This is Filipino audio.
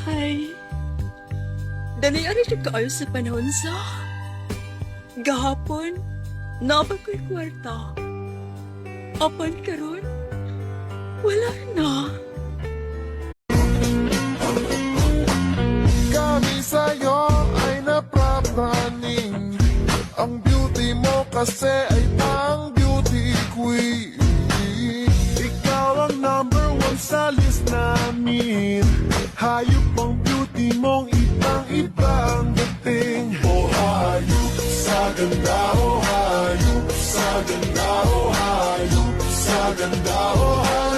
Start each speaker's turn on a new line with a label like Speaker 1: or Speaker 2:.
Speaker 1: Hay. Dali ari siya kaayo sa panahon sa. Gahapon, napag ko'y kwarta. Apan karon, wala na.
Speaker 2: Kami sa'yo ay naprapraning. Ang beauty mo kasi ay pang beauty queen. Ikaw ang number one sa list namin. Hayop ang beauty mong ibang dating. Oh hayop sa ganda, oh hayop sa ganda, oh hayop sa ganda, oh hayop.